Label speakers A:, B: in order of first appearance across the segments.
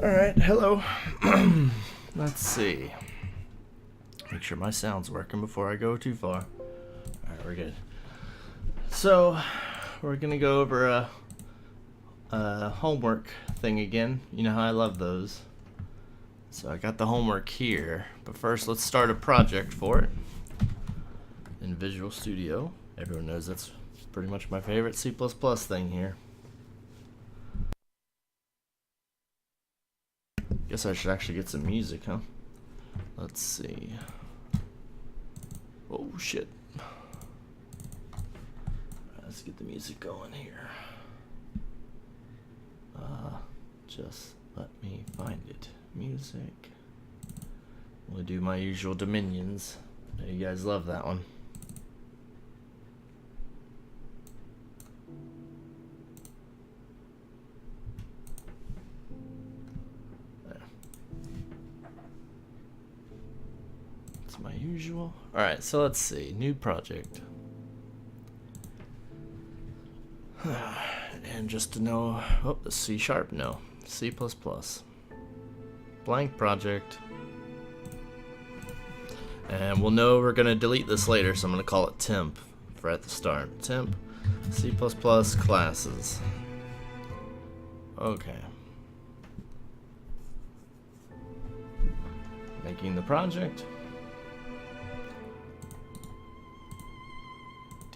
A: Alright, hello. Let's see. Make sure my sound's working before I go too far. Alright, we're good. So, we're gonna go over a homework thing again. You know how I love those. So I got the homework here, but first let's start a project for it in Visual Studio. Everyone knows that's pretty much my favorite C++ thing here. Guess I should actually get some music, huh? Let's see. Oh shit. Let's get the music going here. Just let me find it. Music. We'll do my usual Dominions. I know you guys love that one. There. It's my usual. Alright, so let's see. New project. And just to know, oh, the C#, no. C++. Blank project. And we'll know we're going to delete this later, so I'm going to call it temp for at the start. Temp C++ classes. Okay. Making the project.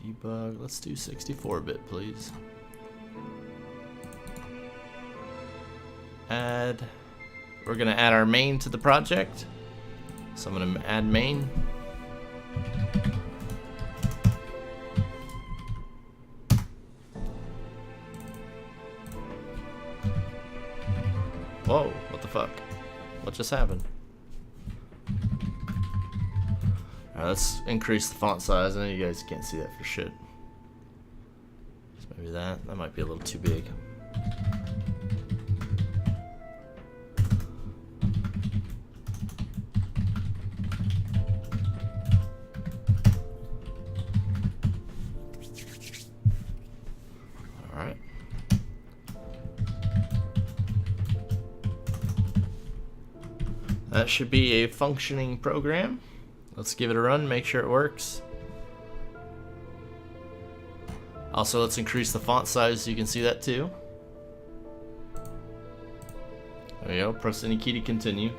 A: Debug. Let's do 64-bit, please. Add. We're going to add our main to the project. So I'm going to add main. Whoa, what the fuck? What just happened? Alright, let's increase the font size. I know you guys can't see that for shit. So maybe that might be a little too big. That should be a functioning program. Let's give it a run, make sure it works. Also, let's increase the font size so you can see that too. There we go, press any key to continue.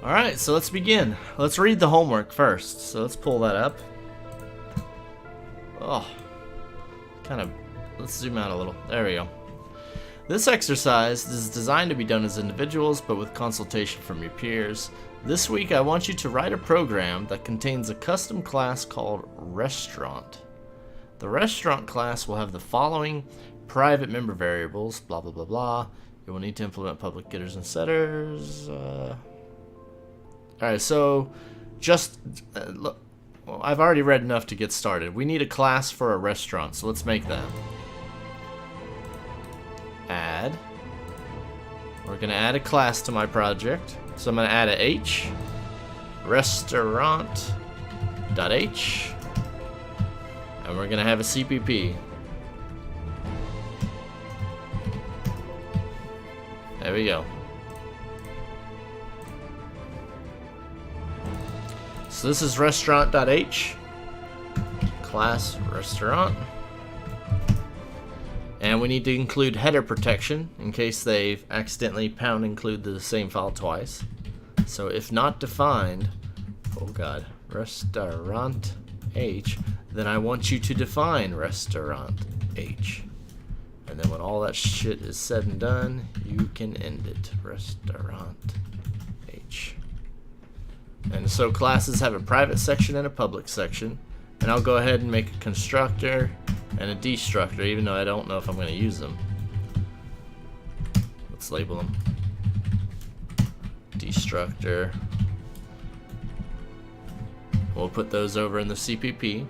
A: Alright, so let's begin. Let's read the homework first. So let's pull that up. Oh, let's zoom out a little. There we go. This exercise is designed to be done as individuals, but with consultation from your peers. This week, I want you to write a program that contains a custom class called Restaurant. The Restaurant class will have the following private member variables, blah, blah, blah, blah. You will need to implement public getters and setters. Alright, so just look. Well, I've already read enough to get started. We need a class for a restaurant, so let's make that. Add. We're going to add a class to my project. So I'm going to add a H, restaurant.h, and we're going to have a CPP. There we go. So this is restaurant.h, class restaurant. And we need to include header protection in case they've accidentally include the same file twice. So if not defined, oh god, restaurant h, then I want you to define restaurant h. And then when all that shit is said and done, you can end it. Restaurant h. And so classes have a private section and a public section. And I'll go ahead and make a constructor and a destructor, even though I don't know if I'm going to use them. Let's label them. Destructor. We'll put those over in the CPP.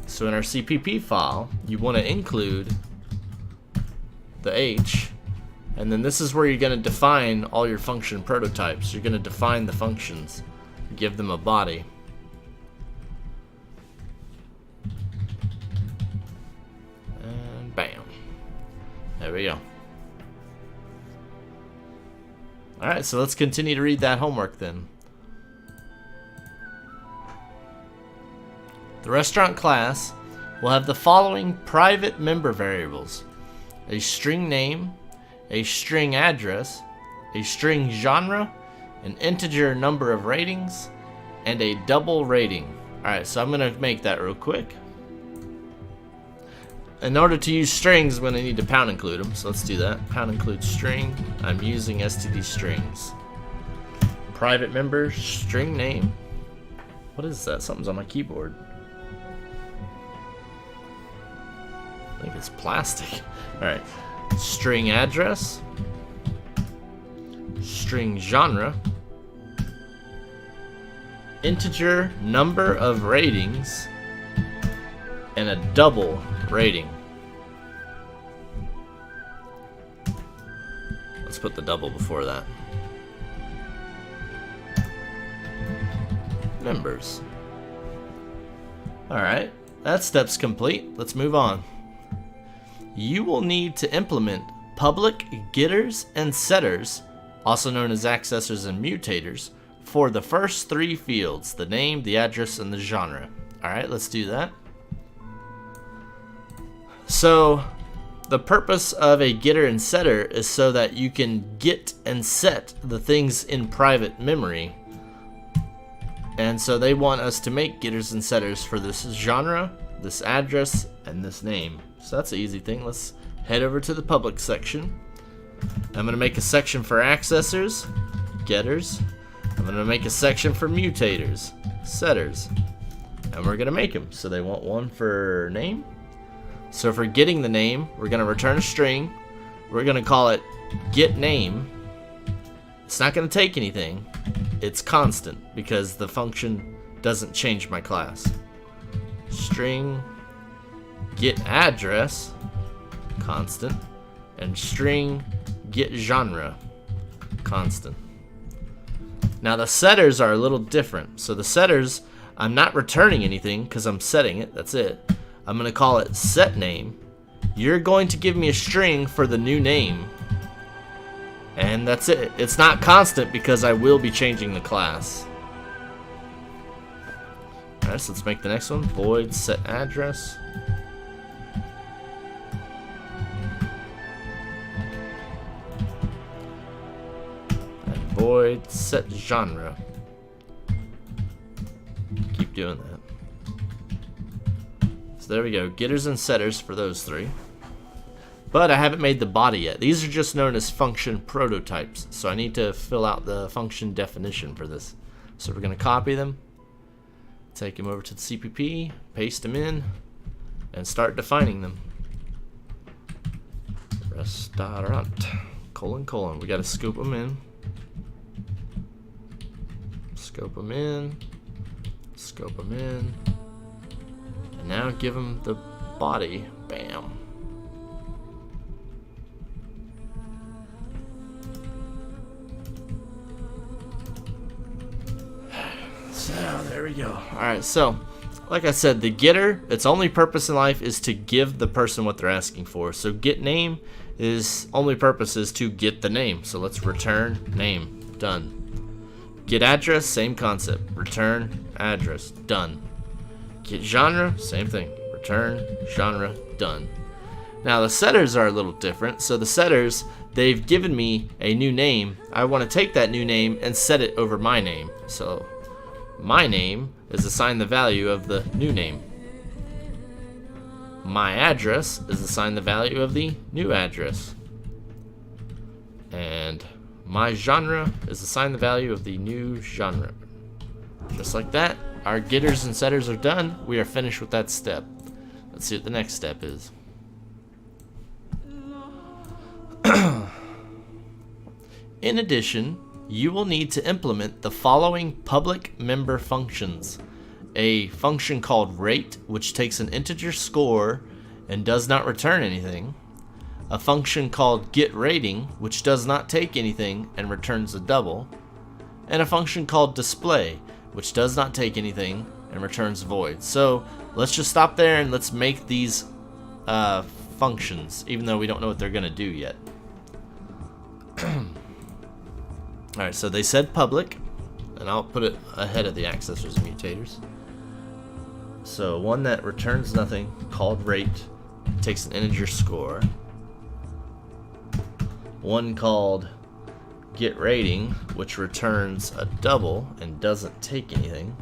A: So in our CPP file, you want to include the H, and then this is where you're going to define all your function prototypes. You're going to define the functions, give them a body. Bam. There we go. Alright, so let's continue to read that homework then. The restaurant class will have the following private member variables: a string name, a string address, a string genre, an integer number of ratings, and a double rating. Alright, so I'm going to make that real quick. In order to use strings, I'm going to need to pound include them, so let's do that. Pound include string. I'm using std strings. Private member, string name. What is that? Something's on my keyboard. I think it's plastic. Alright. String address. String genre. Integer number of ratings. And a double rating. Let's put the double before that. Members. Alright, that step's complete. Let's move on. You will need to implement public getters and setters, also known as accessors and mutators, for the first three fields: the name, the address, and the genre. Alright, let's do that. So, the purpose of a getter and setter is so that you can get and set the things in private memory. And so they want us to make getters and setters for this genre, this address, and this name. So that's an easy thing. Let's head over to the public section. I'm going to make a section for accessors, getters. I'm going to make a section for mutators, setters. And we're going to make them. So they want one for name. So for getting the name, we're going to return a string. We're going to call it getName. It's not going to take anything. It's constant because the function doesn't change my class. String getAddress, constant, and string getGenre, constant. Now the setters are a little different. So the setters, I'm not returning anything because I'm setting it. That's it. I'm going to call it setName. You're going to give me a string for the new name. And that's it. It's not constant because I will be changing the class. Alright, so let's make the next one. Void setAddress. And void setGenre. Keep doing that. So there we go, getters and setters for those three. But I haven't made the body yet. These are just known as function prototypes. So I need to fill out the function definition for this. So we're going to copy them, take them over to the CPP, paste them in, and start defining them. Restaurant, colon. We got to scoop them in. Scope them in. Scope them in. And now give them the body. Bam. So there we go. Alright, so like I said, the getter, its only purpose in life is to give the person what they're asking for. So get name is only purpose is to get the name. So let's return name. Done. Get address, same concept. Return address. Done. Get genre, same thing. Return genre. Done. Now the setters are a little different. So the setters, they've given me a new name. I want to take that new name and set it over my name. So my name is assigned the value of the new name. My address is assigned the value of the new address. And my genre is assigned the value of the new genre. Just like that, our getters and setters are done. We are finished with that step. Let's see what the next step is. In addition, you will need to implement the following public member functions. A function called rate, which takes an integer score and does not return anything. A function called GetRating, which does not take anything and returns a double. And a function called display, which does not take anything and returns void. So let's just stop there and let's make these functions, even though we don't know what they're going to do yet. Alright, so they said public, and I'll put it ahead of the accessors and mutators. So one that returns nothing, called rate, takes an integer score. One called GetRating, which returns a double and doesn't take anything.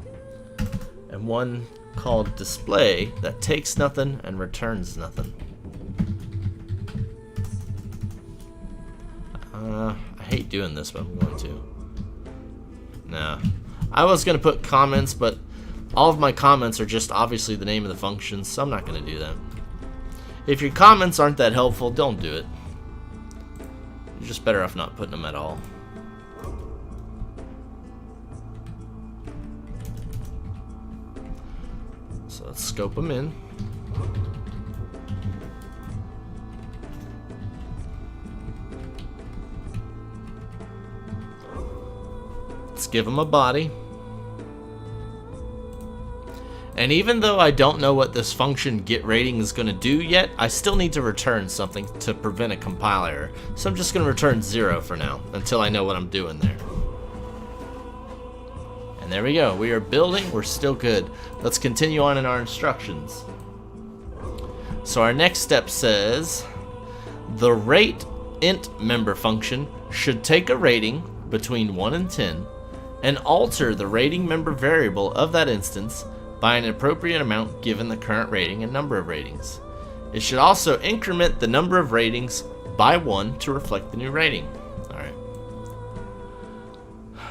A: And one called display that takes nothing and returns nothing. I hate doing this, but I'm going to. Nah. I was going to put comments, but all of my comments are just obviously the name of the function, so I'm not going to do that. If your comments aren't that helpful, don't do it. You're just better off not putting them at all. So let's scope them in. Let's give them a body. And even though I don't know what this function GetRating is going to do yet, I still need to return something to prevent a compile error. So I'm just going to return 0 for now, until I know what I'm doing there. And there we go. We are building. We're still good. Let's continue on in our instructions. So our next step says, the rate int member function should take a rating between 1 and 10 and alter the rating member variable of that instance by an appropriate amount given the current rating and number of ratings. It should also increment the number of ratings by 1 to reflect the new rating. Alright.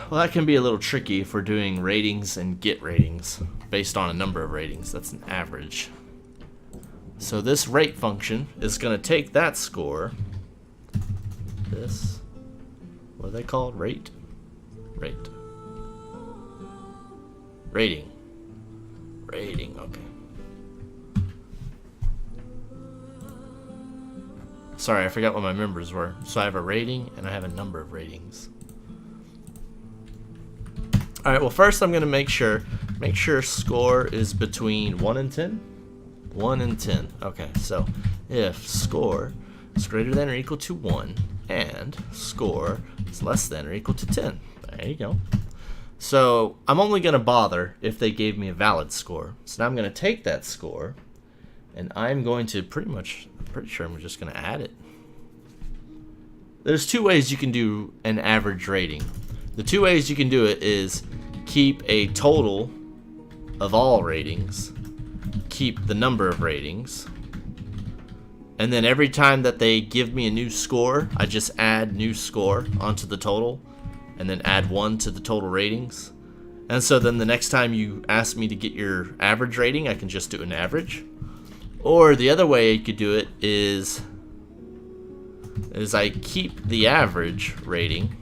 A: Well, that can be a little tricky if we're doing ratings and get ratings based on a number of ratings. That's an average. So this rate function is going to take that score, this, what are they called? Rate? Rate. Rating. Rating, okay. Sorry, I forgot what my members were. So I have a rating and I have a number of ratings. Alright, well first I'm going to make sure score is between 1 and 10. 1 and 10. Okay, so if score is greater than or equal to 1 and score is less than or equal to 10. There you go. So I'm only going to bother if they gave me a valid score. So now I'm going to take that score and I'm going to I'm pretty sure I'm just going to add it. There's two ways you can do an average rating. The two ways you can do it is keep a total of all ratings, keep the number of ratings, and then every time that they give me a new score, I just add new score onto the total and then add 1 to the total ratings. And so then the next time you ask me to get your average rating, I can just do an average. Or the other way you could do it is I keep the average rating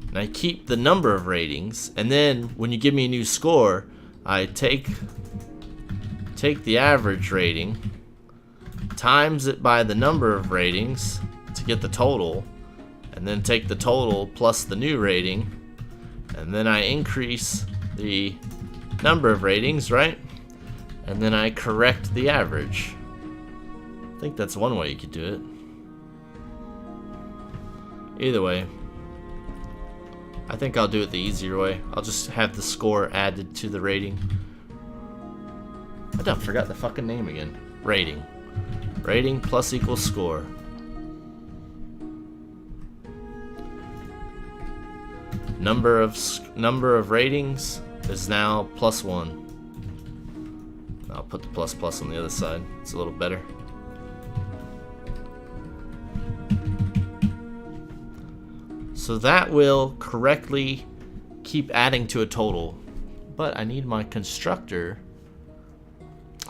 A: and I keep the number of ratings, and then when you give me a new score, I take the average rating, times it by the number of ratings to get the total, and then take the total plus the new rating, and then I increase the number of ratings, right? And then I correct the average. I think that's one way you could do it. Either way, I think I'll do it the easier way. I'll just have the score added to the rating. I forgot the fucking name again. Rating. Rating plus equals score. Number of ratings is now +1. I'll put the plus on the other side. It's a little better. So that will correctly keep adding to a total. But I need my constructor.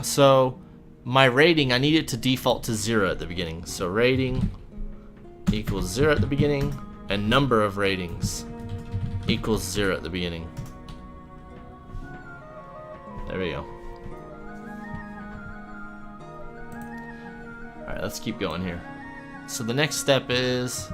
A: So my rating, I need it to default to 0 at the beginning. So rating equals 0 at the beginning, and number of ratings equals 0 at the beginning. There we go. Alright, let's keep going here. So the next step is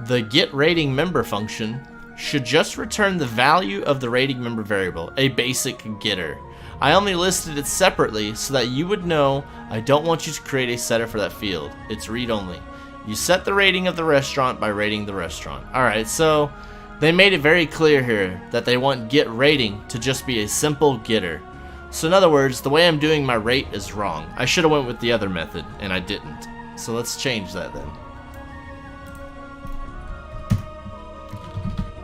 A: the GetRating member function should just return the value of the rating member variable, a basic getter. I only listed it separately so that you would know I don't want you to create a setter for that field. It's read-only. You set the rating of the restaurant by rating the restaurant. Alright, so they made it very clear here that they want GetRating to just be a simple getter. So in other words, the way I'm doing my rate is wrong. I should have went with the other method, and I didn't. So let's change that then.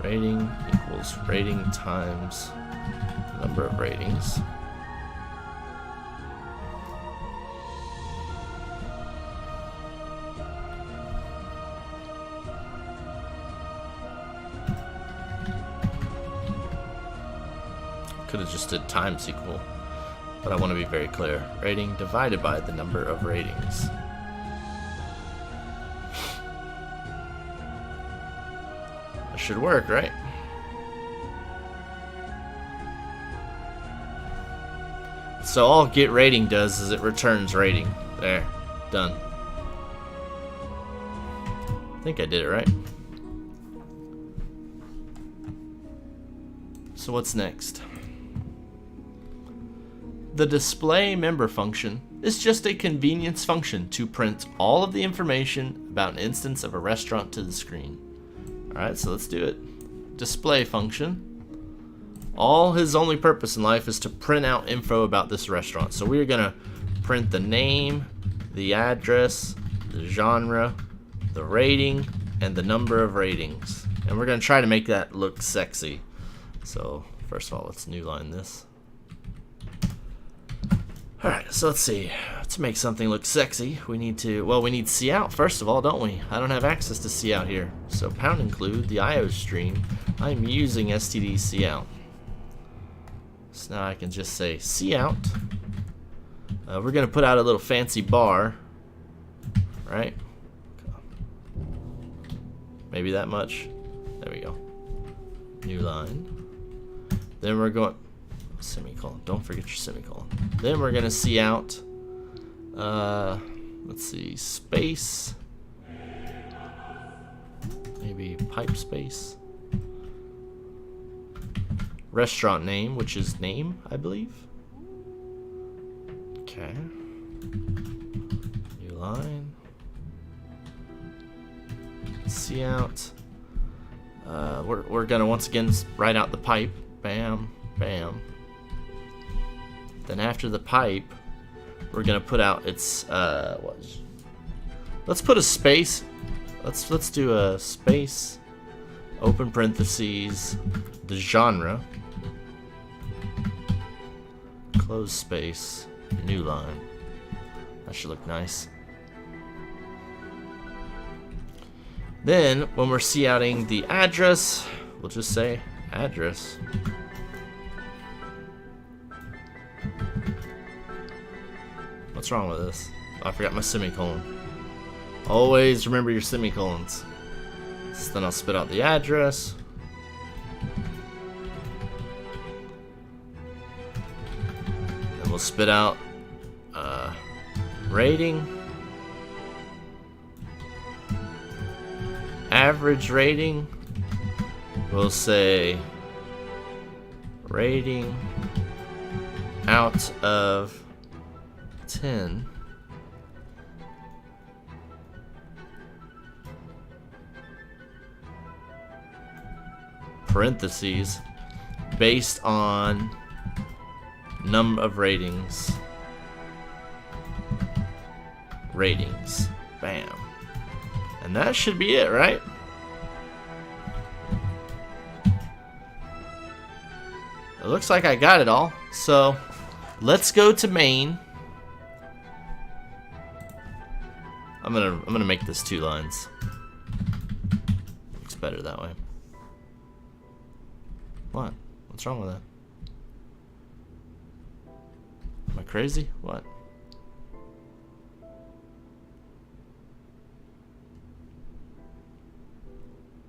A: Rating equals rating times number of ratings. Could have just did times equal, but I want to be very clear. Rating divided by the number of ratings. That should work, right? So all GetRating does is it returns rating. There, done. I think I did it right. So what's next? The display member function is just a convenience function to print all of the information about an instance of a restaurant to the screen. Alright, so let's do it. Display function. All his only purpose in life is to print out info about this restaurant. So we're going to print the name, the address, the genre, the rating, and the number of ratings. And we're going to try to make that look sexy. So first of all, let's new line this. Alright, so let's see. To make something look sexy, we need to, well, we need cout first of all, don't we? I don't have access to cout here. So pound include the IO stream. I'm using std cout. So now I can just say cout. We're going to put out a little fancy bar. Right? Maybe that much. There we go. New line. Then we're going... Semicolon. Don't forget your semicolon. Then we're going to cout. Let's see. Space. Maybe pipe space. Restaurant name, which is name, I believe. Okay. New line. Cout. We're gonna once again write out the pipe. Bam, bam. Then after the pipe, we're gonna put out its let's put a space. Let's do a space. Open parentheses. The genre. Close space. New line. That should look nice. Then, when we're couting the address, we'll just say address. What's wrong with this? Oh, I forgot my semicolon. Always remember your semicolons. So then I'll spit out the address. Then we'll spit out rating. Average rating. We'll say rating out of 10. Parentheses based on number of ratings. Ratings. Bam. And that should be it, right? It looks like I got it all. So let's go to main. I'm gonna make this 2 lines. Looks better that way. What? What's wrong with that? Am I crazy? What?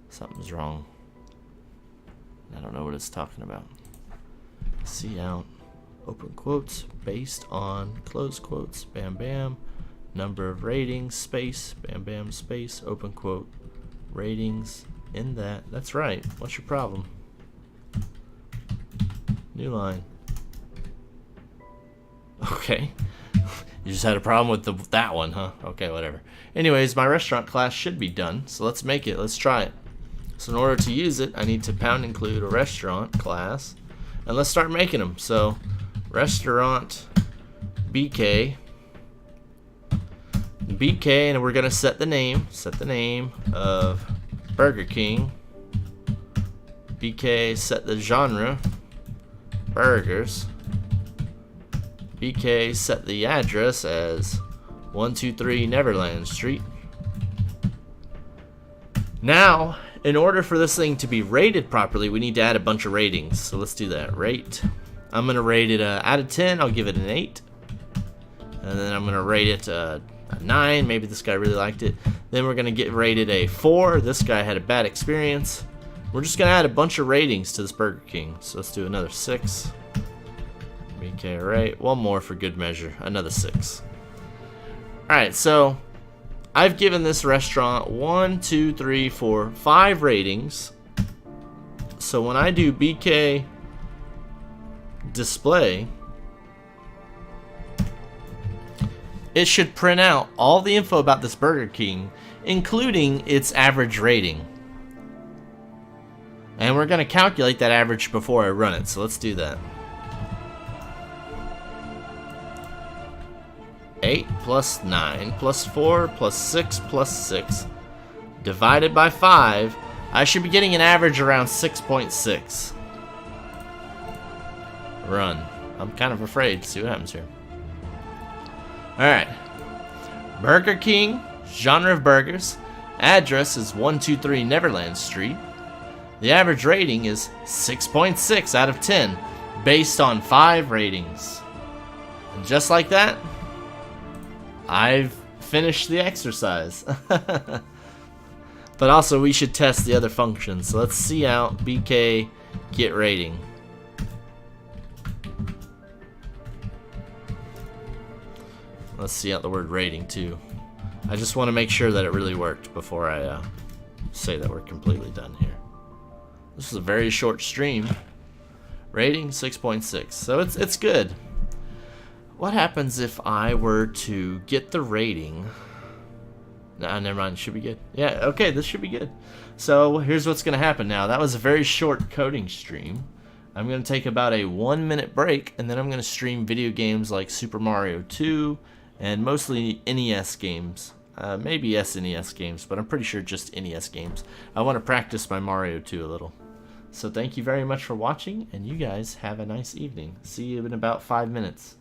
A: Something's wrong. I don't know what it's talking about. Cout, open quotes, based on, close quotes, bam bam, number of ratings, space, bam bam, space, open quote, ratings, in that. That's right. What's your problem? New line. Okay. You just had a problem with that one, huh? Okay, whatever. Anyways, my restaurant class should be done, so let's make it. Let's try it. So in order to use it, I need to pound include a restaurant class, and let's start making them. So restaurant BK, and we're gonna set the name of Burger King. BK, set the genre, burgers. BK, set the address as 123 Neverland Street. Now, in order for this thing to be rated properly, we need to add a bunch of ratings. So let's do that. Rate. I'm going to rate it out of 10. I'll give it an 8. And then I'm going to rate it a 9. Maybe this guy really liked it. Then we're going to get rated a 4. This guy had a bad experience. We're just going to add a bunch of ratings to this Burger King. So let's do another 6. Okay, right. One more for good measure. Another 6. Alright, so I've given this restaurant 1, 2, 3, 4, 5 ratings. So when I do BK display, it should print out all the info about this Burger King, including its average rating. And we're going to calculate that average before I run it, so let's do that. 8 plus 9 plus 4 plus 6 plus 6 divided by 5. I should be getting an average around 6.6. Run. I'm kind of afraid to see what happens here. Alright. Burger King, genre of burgers. Address is 123 Neverland Street. The average rating is 6.6 out of 10 based on 5 ratings. And just like that, I've finished the exercise. But also we should test the other functions. So let's see out BK GetRating. Let's see out the word rating too. I just want to make sure that it really worked before I say that we're completely done here. This is a very short stream. Rating 6.6. So it's good. What happens if I were to get the rating? Nah, never mind. It should be good. Yeah, okay, this should be good. So here's what's going to happen now. That was a very short coding stream. I'm going to take about a 1-minute break, and then I'm going to stream video games like Super Mario 2 and mostly NES games. Maybe SNES games, but I'm pretty sure just NES games. I want to practice my Mario 2 a little. So thank you very much for watching, and you guys have a nice evening. See you in about 5 minutes.